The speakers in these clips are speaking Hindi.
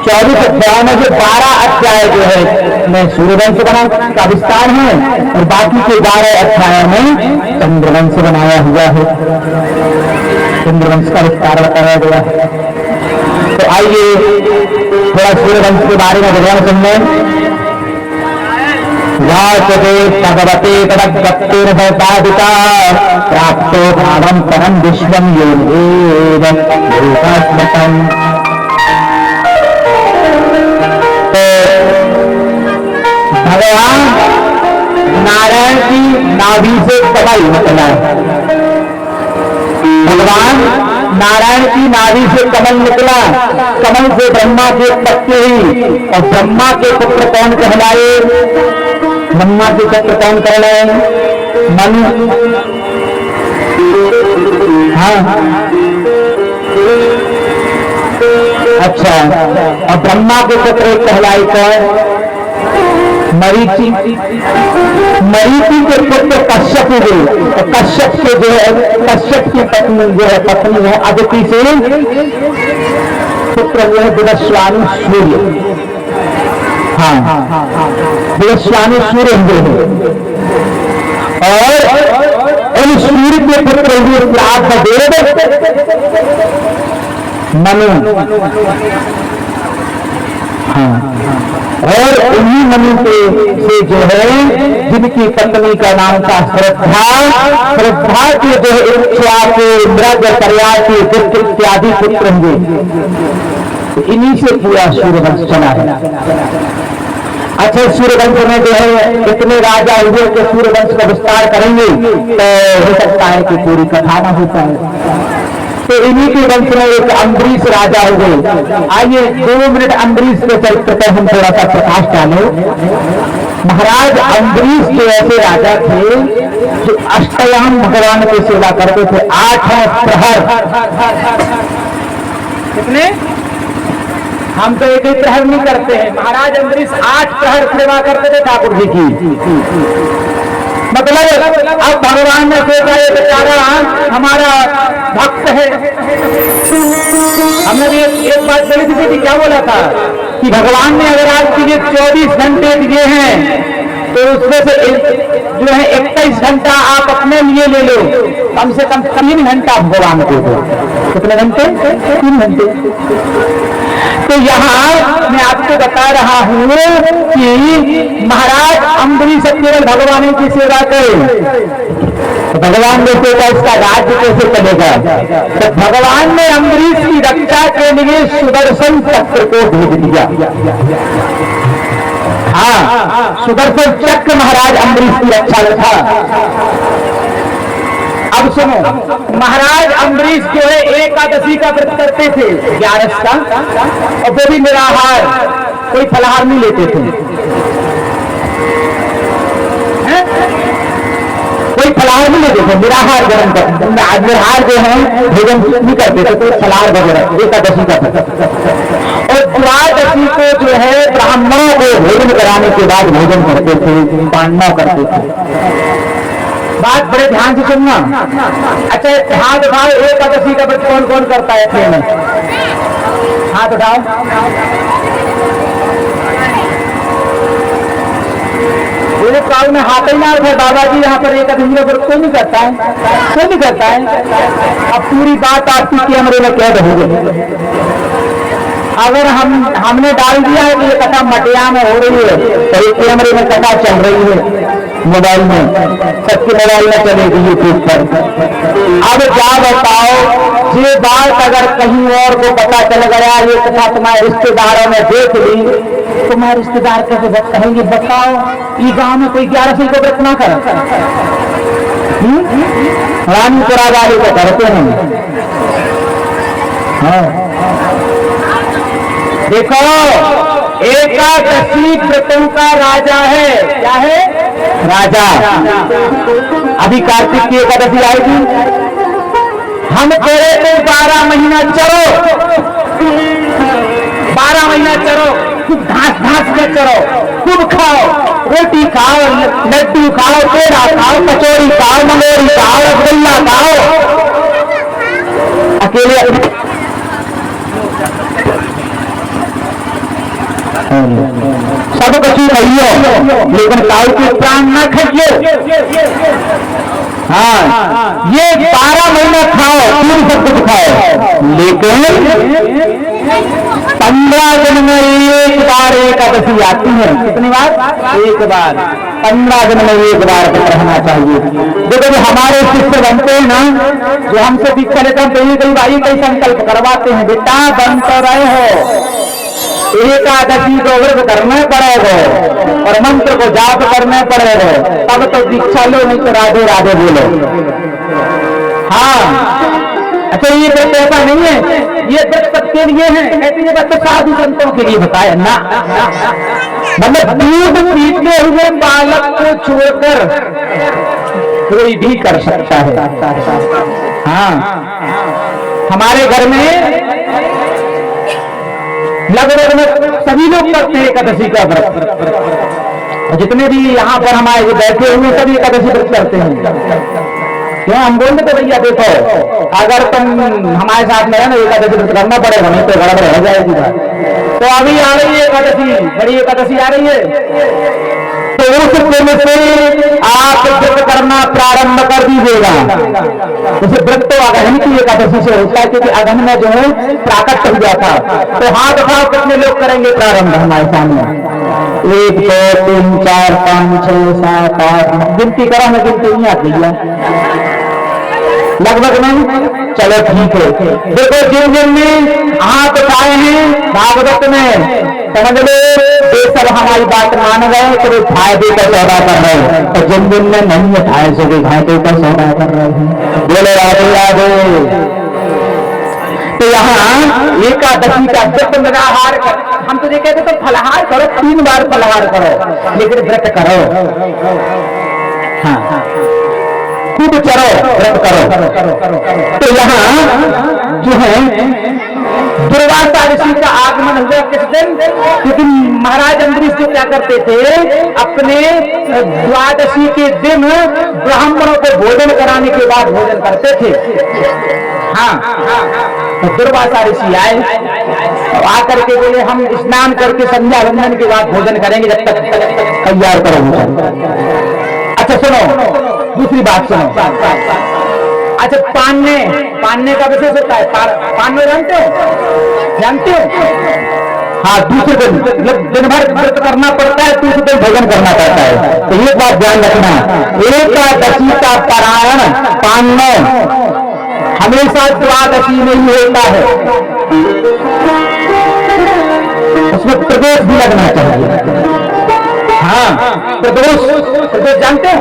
24 अध्याय में जो 12 अध्याय जो है में सूर्यवंश का विस्तार है और बाकी के 12 अध्याय में चंद्रवंश बनाया हुआ है, चंद्रवंश का विस्तार बताया गया है। तो आइए थोड़ा सूर्यवंश के बारे में भगवान समझें। वाचते भगवते तदगतिर्भवतादिता प्राप्तो भावं परम विश्वं योगेन लोकास्मतम्। तो भगवान नारायण की नाभि से कमल निकला, भगवान नारायण की नाभि से कमल निकला, कमल से ब्रह्मा की उत्पत्ति हुई और ब्रह्मा के पुत्र कौन कहलाए? ब्रह्मा के पुत्र कौन कहलाए? मनु। हाँ अच्छा, और ब्रह्मा के पुत्र कहलाए कौन? मरीचि। मरीचि के पुत्र कश्यप हुए, तो कश्यप के जो है, कश्यप की पत्नी जो है, पत्नी है अदिति से पुत्र हुए विवस्वानी सूर्य। हाँ, विवस्वानी सूर्य हुए और उन सूर्य के पुत्र हुए प्रातदेव मनु। हाँ, और उन्हीं मनु से जो है जिनकी पत्नी का नाम था श्रद्धा, श्रद्धा के जो है इच्छा के मृग पर्याति दुष्ट इत्यादि पुत्र हुए, इन्हीं से पूरा सूर्यवंश चला है। अच्छा, सूर्यवंश में जो है इतने राजा हुए कि सूर्यवंश का विस्तार करेंगे तो हो सकता है कि पूरी कथा ना हो पाए। तो इन्हीं के वंश में एक अम्बरीश राजा हो गए। आइए 2 मिनट अम्बरीश के चरित्र पर हम थोड़ा सा प्रकाश डालें। महाराज अम्बरीश जो ऐसे राजा थे जो अष्टयाम भगवान की सेवा करते थे, 8 प्रहर। कितने? हम तो एक ही प्रहर नहीं करते हैं, महाराज अम्बरीश 8 प्रहर सेवा करते थे ठाकुर जी की। मतलब अब भगवान ने सोचा ये बेचारा हमारा भक्त है। हमने भी एक बात बोली थी कि क्या बोला था कि भगवान ने अगर आज के 24 घंटे दिए हैं तो उसमें से जो है 21 घंटा आप अपने लिए ले लो, कम से कम 3 घंटा भगवान को दो। कितने घंटे? 3 घंटे। तो यहाँ मैं आपको बता रहा हूँ कि महाराज अम्बरीश केवल भगवान की सेवा करें, तो भगवान ने सोचा इसका राज्य कैसे चलेगा। तो भगवान ने अम्बरीश की रक्षा के लिए सुदर्शन चक्र को भेज दिया। हाँ, सुदर्शन चक्र महाराज अम्बरीश की रक्षा में था। अब सुनो, महाराज अम्बरीश जो है एकादशी का व्रत करते थे, 11 का, और वो भी निराहार, कोई फलाहार नहीं लेते थे। कोई फलाहार नहीं लेते थे, निराहार ग्रहण करते। निराहार जो है भोजन नहीं करते थे, कोई फलाहार वगैरह एकादशी का व्रत। और द्वादशी को जो है ब्राह्मणों को भोजन कराने के बाद भोजन करते थे, पांडव करते थे। बात बड़े ध्यान से सुनना। अच्छा, हाथ उठाओ, एकादशी का व्रत कौन कौन करता है थे में? हाथ उठाओ। मेरे काल में हाथ ही ना उठे बाबा जी, यहाँ पर एकादशी का व्रत क्यों नहीं करता है? क्यों नहीं करता है? अब पूरी बात आपकी कैमरे में कैद हो गई। अगर हमने डाल दिया है कि ये कथा मटिया में हो रही है, तो ये कैमरे में कथा चल रही है मोबाइल में, सबके मोबाइल में चलेगी यूट्यूब पर। अब क्या बताओ, ये बात अगर कहीं और को पता चल गया, ये कथा तुम्हारे रिश्तेदारों में देख ली, तुम्हारे रिश्तेदार कैसे कहेंगे? बताओ, ये गांव में कोई 11 को व्रत ना करे। रानीपुरा वाले को करते हैं। हाँ, देखो, एकादशी व्रतों का राजा है। क्या है? राजा। अभी कार्तिक की एकादशी आएगी, हम तेरे को 12 महीना चरो, 12 महीना चरो, खूब घास घास के चरो, खूब खाओ, रोटी खाओ, लड्डू खाओ, पेड़ा खाओ, कचौड़ी खाओ, मंगोरी खाओ, रसगुल्ला खाओ। अकेले सब कछु कहियो लेकिन काऊ के प्राण न खइयो। हाँ, ये 12 महीना खाओ, फिर सब कुछ खाओ, लेकिन 15 दिन में एक बार एकादशी आती है। कितनी बार? एक बार। 15 दिन में एक बार रहना चाहिए। देखो जो हमारे शिष्य बनते हैं ना, जो हमसे दीक्षा लेते हैं, तो कई भाई कई संकल्प करवाते हैं, बेटा बन तो रहे हो, एकादशी को व्रत करना पड़ेगा और मंत्र को जाप करना पड़ेगा, तब तो दीक्षा लो, नहीं तो राधे राधे बोलो। हाँ, अच्छा ये व्रत ऐसा नहीं है, ये व्रत सबके लिए है, कहते हैं बस साधु संतों के लिए बताया ना। मतलब दूध पीते हुए बालक को छोड़कर कोई भी कर सकता है। हाँ, हमारे घर में लगभग में सभी लोग करते हैं एकादशी का व्रत, और जितने भी यहाँ पर हमारे बैठे हुए सभी एकादशी व्रत करते हैं। क्यों? हम बोलते तो भैया देखो, अगर तुम हमारे साथ में है ना, एकादशी व्रत करना पड़ेगा, नहीं तो गड़बड़ हो जाएगी बात। तो अभी आ रही है एकादशी, बड़ी एकादशी आ रही है, तो उस दिन से आप व्रत करना प्रारंभ कर दीजिएगा। जैसे व्रत तो अगहन की एकादशी से होता है, क्योंकि अगहन में जो है प्राकट हो जाता। तो हाथ उठाओ, कितने लोग करेंगे प्रारंभ हमारे सामने? 1 2 3 4 5 6 7 8, गिनती करो, मैं गिनती नहीं आती है लगभग में। चलो ठीक है, देखो जिन जिन में हाथ उठाए हैं भागवत में, समझ लो ये सब हमारी बात मान गए, तो फायदे का सौदा कर रहे हैं, और जिन जिन में नहीं उठाए सो वे घाटे का सौदा कर रहे हैं। बोले राधे राधे। तो यहाँ एकादशी का व्रत निराहार कर, हम तुझे कहते तो फलाहार करो, 3 बार फलाहार करो, लेकिन व्रत करो। हाँ, खूब चरो, व्रत करो। तो यहाँ जो है दुर्वासा ऋषि का आगमन हुआ किस दिन? क्योंकि महाराज अम्बरीश जो क्या करते थे, अपने द्वादशी के दिन ब्राह्मणों को भोजन कराने के बाद भोजन करते थे। हाँ, तो दुर्वासा ऋषि आए, आकर के बोले हम स्नान करके संध्या वंदन के बाद भोजन करेंगे, जब तक तैयार करो। अच्छा सुनो, दूसरी बात सुनो। अच्छा पानने का विशेष होता है, पानने जानते हो? हाँ, दूसरे दिन भर व्रत करना पड़ता है, दूसरे दिन भोजन करना पड़ता है। तो ये बात ध्यान रखना, एकादशी का पारायण पानने हमेशा द्वादशी में ही होता है, उसमें प्रदोष भी लगना चाहिए। हाँ, प्रदोष जानते हो?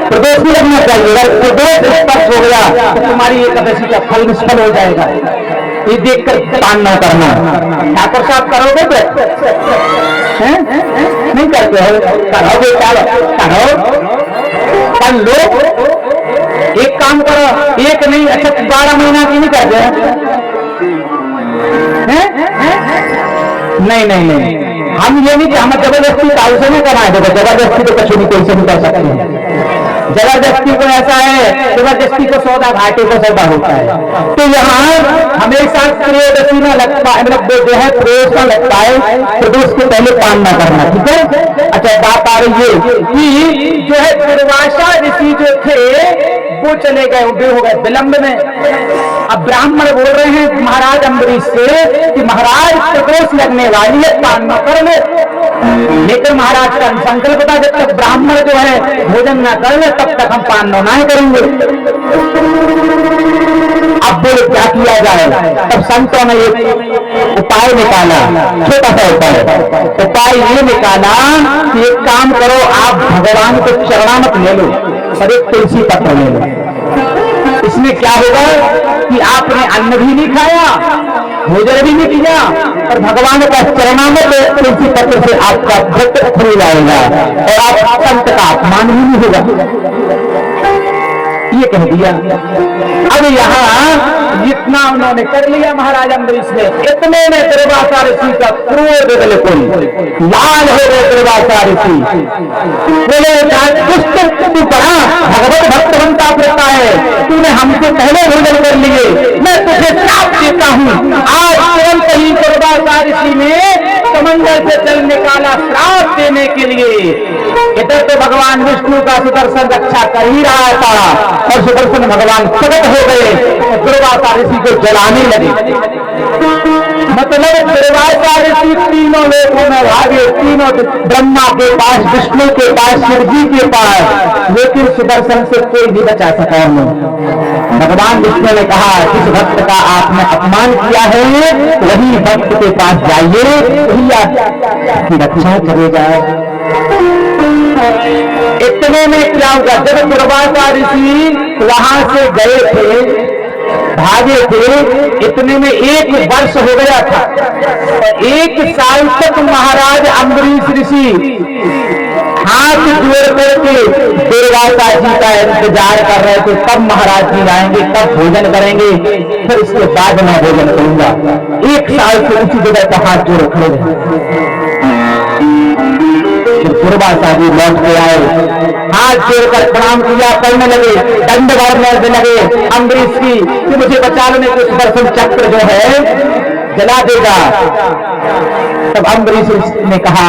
प्रदोष भी लगना चाहिए। अगर प्रदोष स्पर्श हो गया तो तुम्हारी एकादशी का फल निष्फल हो जाएगा। ये देखकर पान न करना। ठाकुर साहब करोगे तो नहीं करते हो? करोगे, करो, कर लो। एक काम करो, एक नहीं, अच्छा 12 महीना की नहीं करते हैं? नहीं, हम ये नहीं, हम जबरदस्ती काल से नहीं कराए। देखो जबरदस्ती तो कुछ नहीं, कोई से नहीं कर सकते हैं। जबरदस्ती को ऐसा है, जबरदस्ती को सौदा घाटे को सौदा होता है। तो यहाँ हमेशा त्रयोदशी में लगता है, मतलब जो है प्रदोष में लगता है, प्रदोष के पहले पान न करना, ठीक है? अच्छा बात आ रही है कि जो है दुर्वासा ऋषि जो थे वो चले गए, उठे हो गए विलंब में। अब ब्राह्मण बोल रहे हैं महाराज अम्बरीश से कि महाराज प्रदोष लगने वाली है, पान न कर ले। लेकिन महाराज का संकल्प था, जब तक ब्राह्मण जो है भोजन न कर ले तब तक हम पान न करेंगे। अब बोले क्या किया जाए? तब संतों ने एक उपाय निकाला, छोटा सा उपाय ये निकाला कि एक काम करो, आप भगवान को चरणामत ले लो और एक तुलसी पत्र ले लो। इसमें क्या होगा कि आपने अन्न भी नहीं खाया, भोजन भी नहीं किया, और भगवान का चरणामत तुलसी पत्र से आपका व्रत खुल जाएगा और आप संत का अपमान भी नहीं होगा। ये कह दिया। अब यहाँ जितना उन्होंने कर लिया महाराज अम्बरीश ने, इतने में दुर्वासा ऋषि का क्रोध बिल्कुल लाल हो गए। दुर्वासा ऋषि बोले दुष्ट तू बड़ा भगवत भक्त बनता फिरता है, तूने हमसे पहले भोजन कर लिए, मैं तुझे श्राप देता हूँ। आज तुरंत ही दुर्वासा ऋषि ने समझ समंदर से जल निकाला श्राप देने के लिए। इधर तो भगवान विष्णु का सुदर्शन रक्षा कर ही रहा था और सुदर्शन भगवान प्रकट हो गए और दुर्वासा ऋषि को जलाने लगे। मतलब दुर्वासा ऋषि तीनों लोकों में भागे, तीनों ब्रह्मा के पास, विष्णु के पास, शिव जी के पास, लेकिन सुदर्शन से कोई नहीं बचा सका उन्हें। भगवान विष्णु ने कहा जिस भक्त का आपने अपमान किया है वही भक्त के पास जाइए, वही आपकी रक्षा करेगा। इतने में क्या हुआ, जब दुर्वासा ऋषि वहां से गए थे, भागे थे, इतने में 1 वर्ष हो गया था और 1 साल तक महाराज अम्बरीश ऋषि हाथ जोड़ करके दुर्वासा जी का इंतजार कर रहे थे, कब महाराज जी आएंगे, कब भोजन करेंगे, फिर इसके बाद मैं भोजन करूंगा। 1 साल से उसी जगह पर हाथ जोड़ खड़े रहे। दुर्वासा जी लौट के आए, हाथ जोड़कर प्रणाम किया, करने लगे, दंडवत करने लगे अम्बरीश की कि मुझे बचा लो, नहीं तो सुदर्शन चक्र जो है जला देगा। तब अम्बरीश ने कहा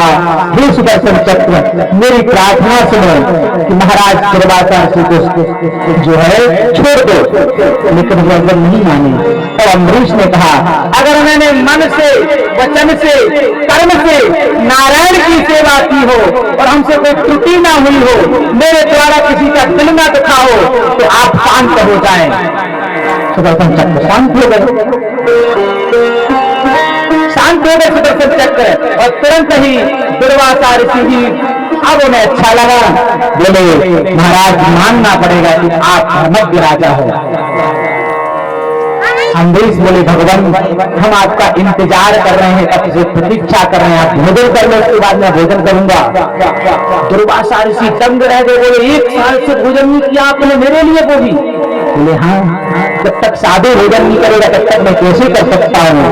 हे सुदर्शन चक्र, मेरी प्रार्थना सुनो कि महाराज दुर्वासा को जो है छोड़ दो, लेकिन वह नहीं माने। तब अम्बरीश ने कहा अगर मैंने मन से, वचन से, कर्म से नारायण की सेवा की हो और हमसे कोई त्रुटि ना हुई हो, मेरे द्वारा किसी का दिल ना दुखा हो, तो आप शांत हो जाएं। सुदर्शन चक्र शांत हो गए, शांत हो गए सुदर्शन चक्र और तुरंत ही दुर्वासा ऋषि जी, अब उन्हें अच्छा लगा, बोले महाराज मानना पड़ेगा कि आप धर्मज्ञ राजा हो। अम्बरीश बोले भगवान हम आपका इंतजार कर रहे हैं, कब से प्रतीक्षा कर रहे हैं, आप भोजन कर लो, उसके बाद मैं भोजन करूंगा। दुर्वासा ऋषि दंग रह गए, बोले 1 साल से भोजन नहीं किया आपने मेरे लिए वो भी? बोले हाँ, जब तक साधु भोजन नहीं करेगा तब तक मैं कैसे कर सकता हूँ।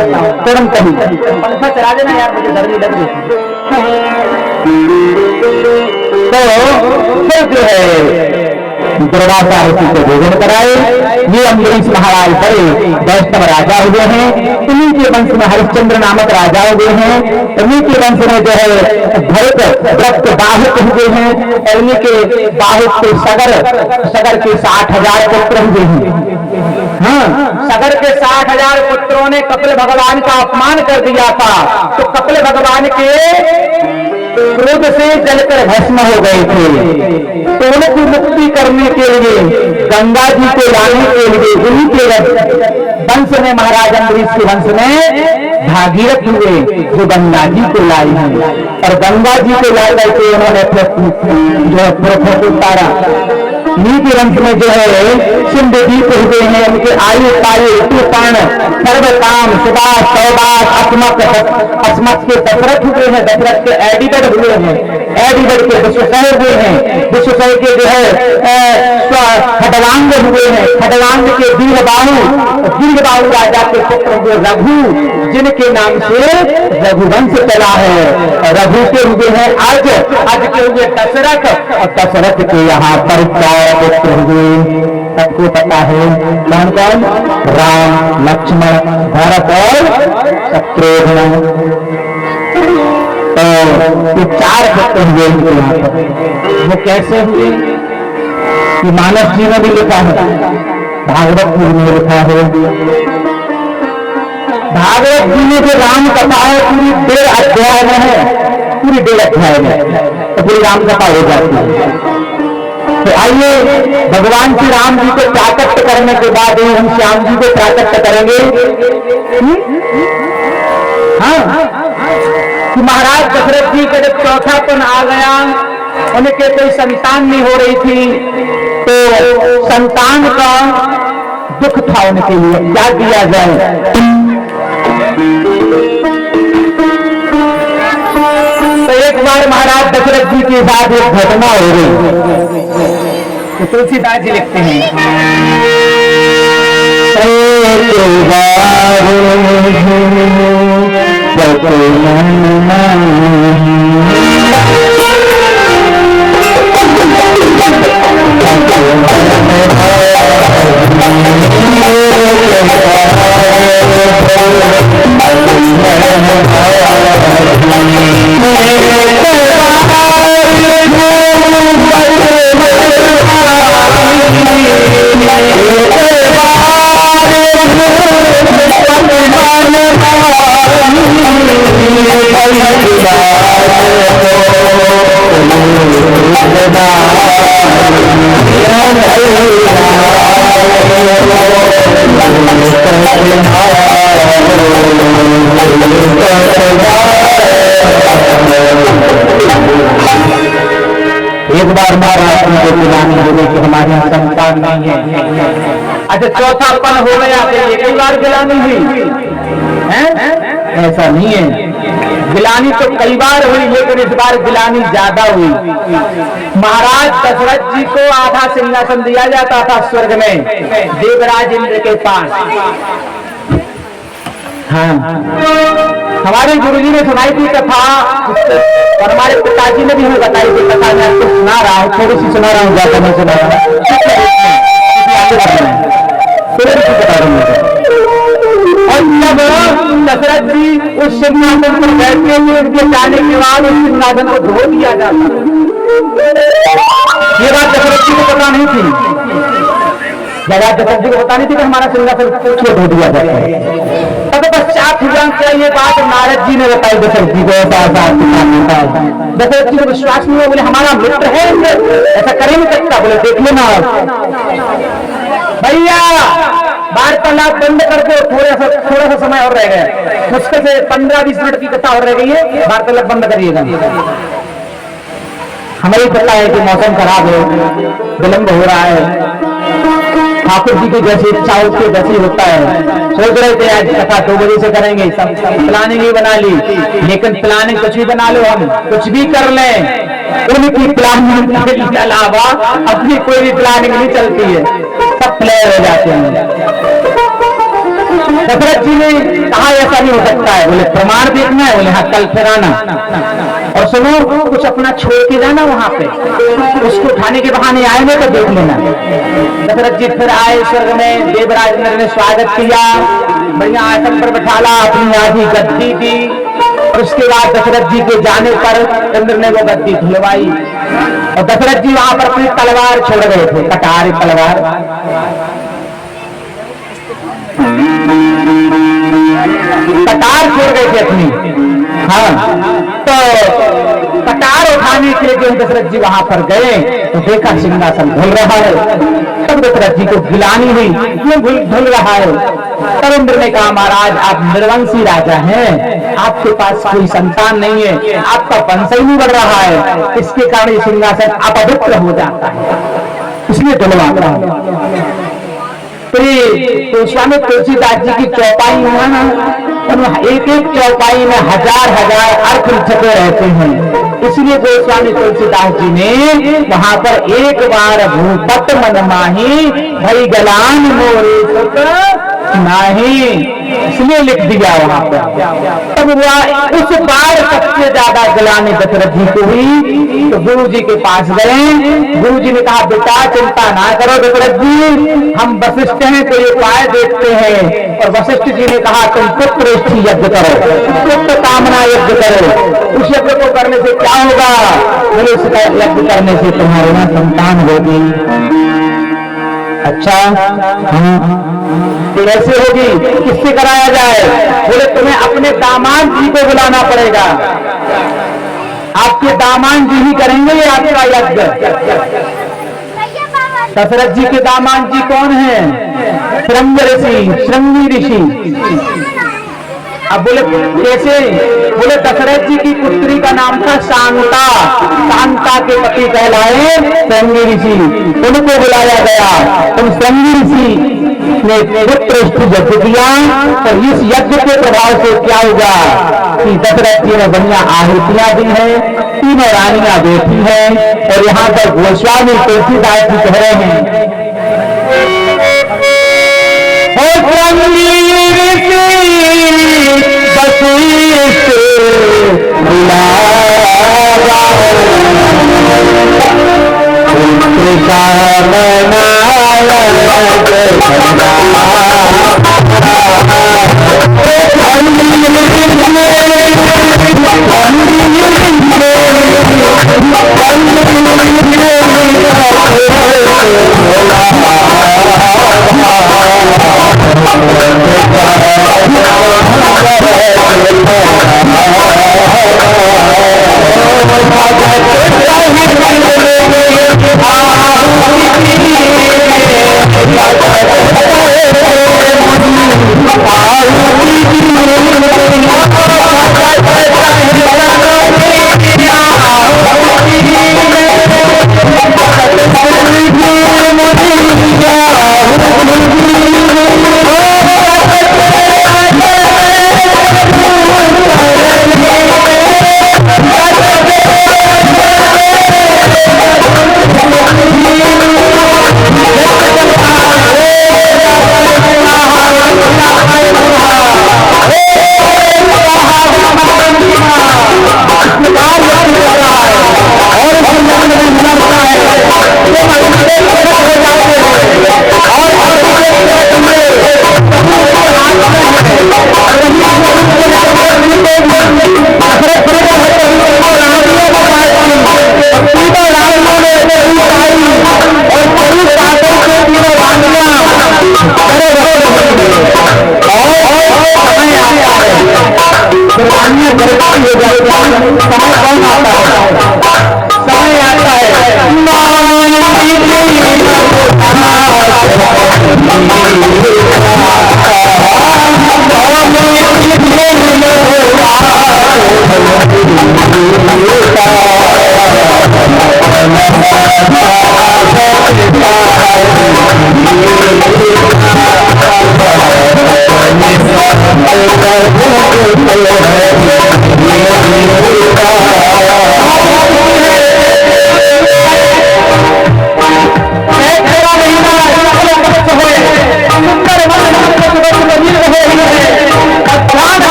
तुरंत ही पंखा चला देना यार, मुझे गर्मी लग रही। तो फिर जो है दुर्वासा ऋषि को भोजन कराए। ये अम्बरीश महाराज बड़े वैष्णव राजा हुए हैं, इन्हीं के वंश में हरिश्चंद्र नामक राजा हुए हैं, इन्हीं के वंश में जो है भरत व्रत बाहुक हुए हैं, और इन्हीं के बाहुक के सगर के 60,000 पुत्र हुए हैं। हाँ, सगर के 60,000 पुत्रों ने कपिल भगवान का अपमान कर दिया था, तो कपिल भगवान के क्रोध से जलकर भस्म हो गए थे। तो उनकी मुक्ति करने के लिए, गंगा जी को लाने के लिए उन्हीं के वंश में, महाराज अम्बरीश के वंश में भागीरथ हुए जो गंगा जी को लाई हैं, और गंगा जी को ला करके उन्होंने जो है पुरखों को उतारा। नीति वंश में जो है सिंधुदीप हुए हैं, उनके आयु पायु तूफान सर्व काम सुबह सौबात अस्मत के दशरथ हुए हैं, दशरथ के एडिबड हुए हैं, एडिबड के विश्वसह हुए हैं, विश्वसह के जो है खडवांग हुए हैं, खडवांग के वीरबाहु राजा के पुत्र हुए रघु, जिनके नाम से रघुवंश चला है। रघु के हुए हैं आज के हुए दशरथ, और दशरथ के यहाँ पर पुत्र हुए, सबको पता है कौन कौन, राम, लक्ष्मण, भरत और शत्रुघ्न। तो ये 4 पुत्र हुए इनके यहाँ पर। वो कैसे हुए कि मानस जी में भी लिखा है, भागवत में लिखा है। भागवत जी में जो राम कथा है पूरी 1.5 अध्याय में है, पूरी 1.5 अध्याय में, तो पूरी राम कथा हो जाती है। तो आइए भगवान श्री राम जी को प्राकट्य करने के बाद हम श्याम जी को प्राकट्य करेंगे। हाँ, कि महाराज दशरथ जी का जब चौथापन आ गया, उनके कोई संतान नहीं हो रही थी, तो संतान का दुख था उनके लिए, क्या दिया जाए। तो एक बार महाराज दशरथ जी के साथ एक घटना हो गई। तो तुलसीदास जी लिखते हैं, एक बार महाराज को दिलानी होगी कि हमारे यहाँ संतान नहीं है। अच्छा चौथा पन हो गया तो एक ही बार गिलानी हुई है? ऐसा नहीं है, गिलानी तो कई बार हुई लेकिन इस बार गिलानी ज्यादा हुई। महाराज दशरथ जी को आधा सिंहासन दिया जाता था स्वर्ग में देवराज इंद्र के पास। हाँ, हमारे गुरुजी ने सुनाई थी कथा और हमारे पिताजी ने भी हमें बताई थी कथा। मैं आपको सुना रहा हूँ, थोड़ी सी सुना रहा हूँ, ज्यादा नहीं सुना रहा हूँ। और जब दशरथ जी उस सिंहासन पर बैठते हुए उनके जाने के बाद उस सिंहासन को धो दिया जाता। ये बात दशरथ जी को पता नहीं थी, दशरथ जी को पता नहीं थी कि हमारा सिंहासन क्यों धो दिया जाता है। तब पश्चात ये बात नारद जी ने बताई दशरथ जी को। दशरथ जी को विश्वास नहीं हुआ, बोले हमारा मित्र है, ऐसा करे नहीं सकता। बोले देख लेना भैया, वार्तालाप बंद कर दो, थोड़ा सा समय और रह गया, मुश्किल से 15-20 मिनट की कथा और रह गई है, वार्तालाप बंद करिएगा। हमें पता है कि मौसम खराब है, विलंब हो रहा है, ठाकुर जी की जैसी इच्छा उसके जैसी होता है। सोच रहे थे आज कथा 2 बजे से करेंगे, सब प्लानिंग ही बना ली, लेकिन प्लानिंग कुछ भी बना लो, हम कुछ भी कर लें, उनकी प्लानिंग के अलावा अपनी कोई भी प्लानिंग नहीं चलती है, सब प्लेयर हो जाते हैं। दशरथ जी ने कहा ऐसा नहीं हो सकता है। बोले प्रमाण देखना है? बोले हाँ, कल फिर आना और सुनो, कुछ अपना छोड़ के जाना वहां पे, उसको उठाने के बहाने आए ना तो देख लेना। दशरथ जी फिर आए स्वर्ग में, देवराज इंद्र ने स्वागत किया, बढ़िया आसन पर बैठाला, अपनी आधी गद्दी दी और उसके बाद दशरथ जी के जाने पर इंद्र ने वो गद्दी धुलवाई और दशरथ जी वहां पर अपनी तलवार छोड़ गए थे, कटार तलवार। कटार छोड़ गए थे अपनी। हाँ, तो कटार उठाने के लिए दशरथ जी वहां पर गए तो देखा सिंहासन धुल रहा है। तब दशरथ जी को गिलानी हुई, क्यों धुल रहा है? तब इंद्र ने कहा महाराज आप निर्वंशी राजा हैं, आपके पास कोई संतान नहीं है, आपका वंश ही नहीं बढ़ रहा है, इसके कारण ये सिंहासन अपवित्र हो जाता है, इसलिए धुलवाता है। तो स्वामी तुलसीदास जी की चौपाई है ना, एक एक चौपाई में हजार अर्थ छपे रहते हैं, इसलिए गोस्वामी तुलसीदास जी ने वहां पर एक बार भूपत मन माही भई गलान मोरे सुत नाही, इसलिए लिख दिया वहां पर। तब उस बार सबसे ज्यादा गलानी दशरथ जी को हुई तो गुरु जी के पास गए। गुरु जी ने कहा बेटा चिंता ना करो दशरथ जी, हम वशिष्ठ हैं तो ये उपाय देखते हैं। और वशिष्ठ जी ने कहा तुम पुत्र यज्ञ करो, पुत्र कामना यज्ञ करो। उस यज्ञ को करने से क्या होगा? बोले उसका यज्ञ करने से तुम्हारे यहाँ संतान होगी। अच्छा कैसे होगी, किससे कराया जाए? बोले तुम्हें अपने दामाद जी को बुलाना पड़ेगा, आपके दामाद जी ही करेंगे ये आपका यज्ञ। दशरथ जी के दामाद जी कौन है? श्रृंगी ऋषि। अब बोले कैसे? बोले दशरथ जी की पुत्री का नाम था शांता, शांता के पति कहलाए श्रृंगी ऋषि, उनको बुलाया गया। उन श्रृंगी ऋषि ने पुत्र यज्ञ किया तो इस यज्ञ के प्रभाव से क्या होगा कि दशरथ जी ने बढ़िया आहुतियां दी है, तीनों रानियां बैठी हैं। और यहाँ पर गोस्वामी तुलसीदास जी कह रहे हैं लिए जाते हैं, समय कौन आता है? समय आता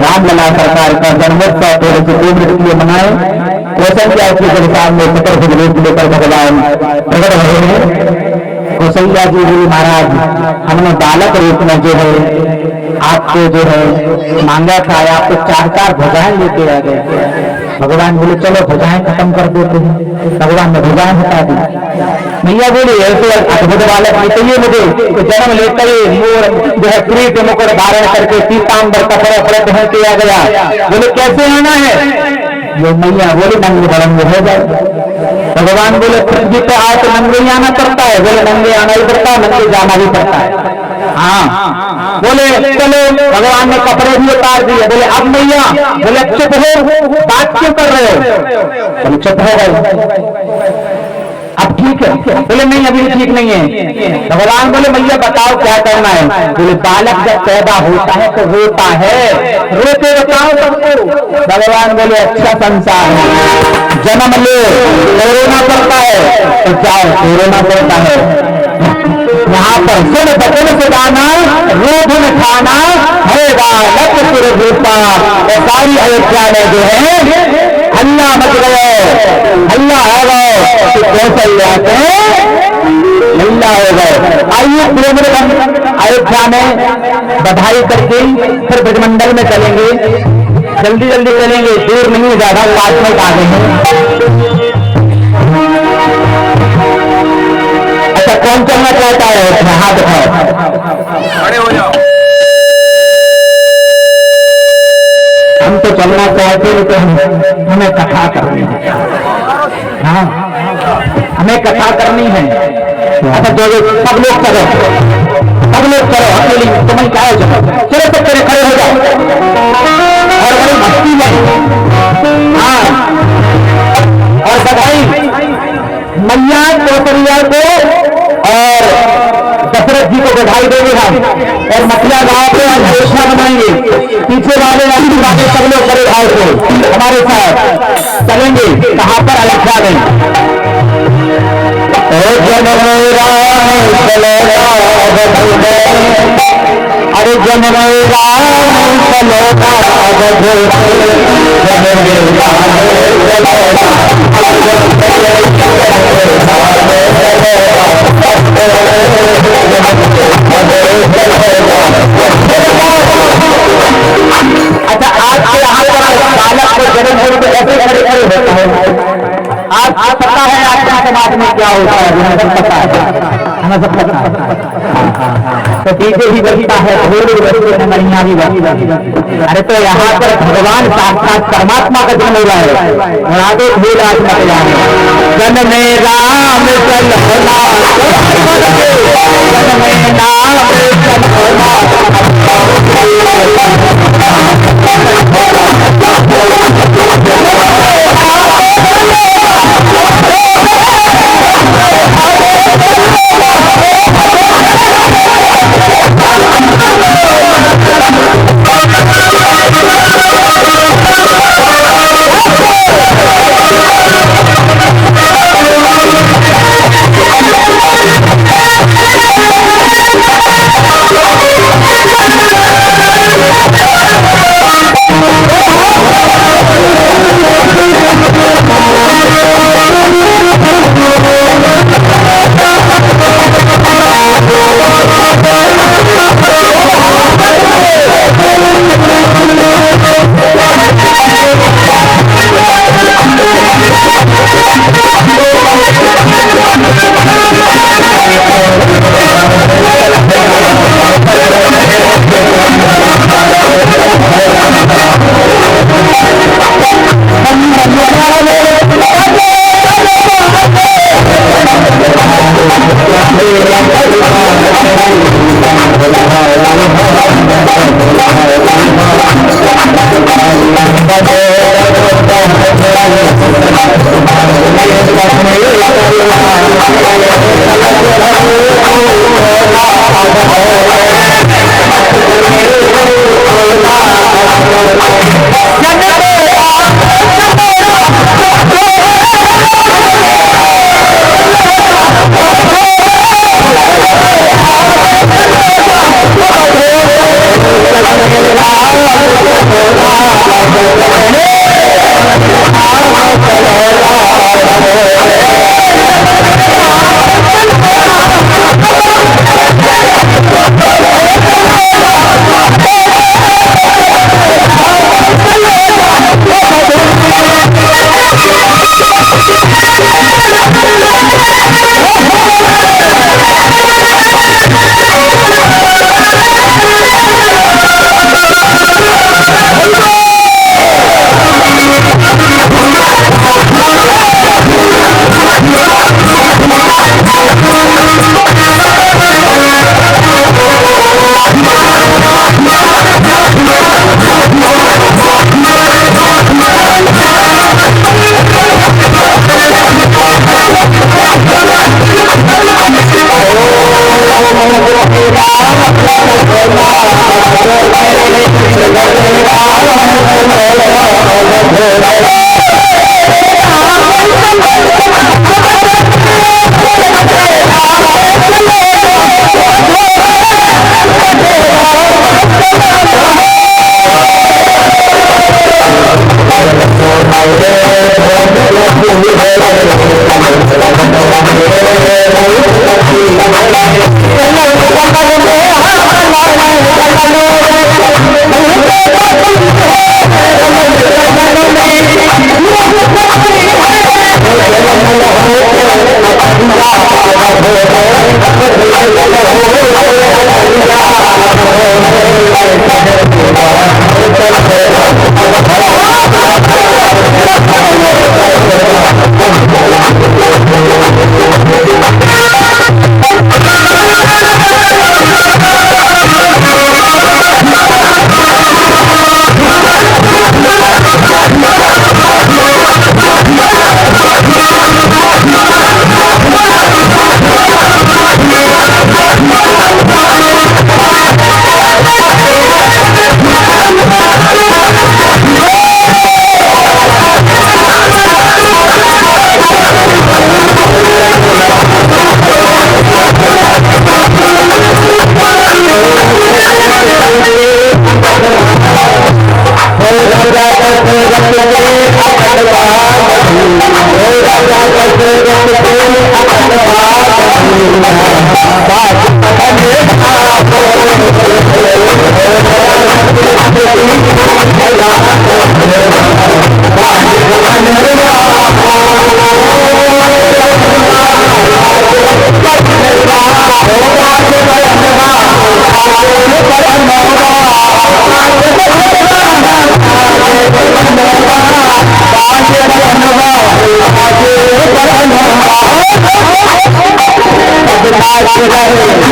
रामलला सरकार का जन्मोत्सव थोड़े से 2 मिनट के लिए मनाए। कौशल्या जी के सामने चतुर्भुज रूप लेकर भगवान प्रकट रहे हैं। कौशल्या जी बोली महाराज हमने बालक रूप में जो है आपको जो है मांगा था, आपको 4 भुजाएं लेके आ गए। भगवान बोले चलो भुजाएं खत्म कर देते हैं। भगवान ने भुजाएं हटा दी। मैया बोली ऐसे अद्भुत बालक नहीं चाहिए मुझे, तो जन्म लेकर ही मोर जो है प्रीत मुकुट धारण करके पीताम्बर कपड़े पहन के आ गया। बोले कैसे आना है? ये मैया बोले नंगे बड़ंगे हो जाए। भगवान बोले पृथ्वी पे आए तो नंगे ही आना पड़ता है। बोले नंगे आना ही पड़ता है, नंगे जाना भी पड़ता है। हाँ बोले चलो, भगवान ने कपड़े भी उतार दिए। बोले अब मैया, बोले चुप हो, बात क्यों कर रहे हो? बोले चुप हो गए। अब ठीक है? बोले नहीं अभी ठीक नहीं है। भगवान बोले मैया बताओ क्या करना है? बोले बालक जब पैदा होता है तो रोता है, रोते बताओ सबको। भगवान बोले अच्छा संसार है, जन्म ले कोरोना पड़ता है तो जाओ कोरोना पड़ता है। यहाँ पर सुन बचन सुदाना रूप खाना है बालक सुरभूपा। और सारी अयोध्या में जो है हल्ला मच गए, हल्ला हो गए तो कौशल्या से हल्ला हो गए। आइए 2 मिनट अयोध्या में बधाई करके फिर ब्रजमंडल में चलेंगे। जल्दी जल्दी चलेंगे, दूर नहीं, ज्यादा 5 मिनट आगे हैं। जाता है। हाथ उठाओ, खड़े हो जाओ। हम तो चलना चाहते हैं, तो हमें कथा करनी है। हाँ, हमें कथा करनी है। अच्छा जो सब लोग करो, सब लोग करो, अकेली तुम्हें क्या हो जाओ, चलो सब तेरे खड़े हो जाओ और बड़ी भक्ति में। हाँ, और बधाई मैया कौशल्या को और दशरथ जी को बधाई देंगे हम, और मखिया गांव को आज घोषणा बनाएंगे। पीछे वाले वाले सब लोग बड़े भाव से हमारे साथ चलेंगे। कहां पर? अयोध्या में। अरे जन अच्छा, आज के यहाँ पर बालक को जन्म होने पर ऐसे खड़े खड़े होते हैं। आज पता है आपका समाज में क्या होता है? हमें सब पता है, हमें सब पता है। तो डीजे भी बजता है, ढोल भी बजते हैं, नरियां भी बजती है। अरे तो यहाँ पर भगवान साक्षात परमात्मा का जन्म हुआ है, और आगे ढोल आज मत जाए। जन में राम जन होना, जन में नाम जन होना। Gracias.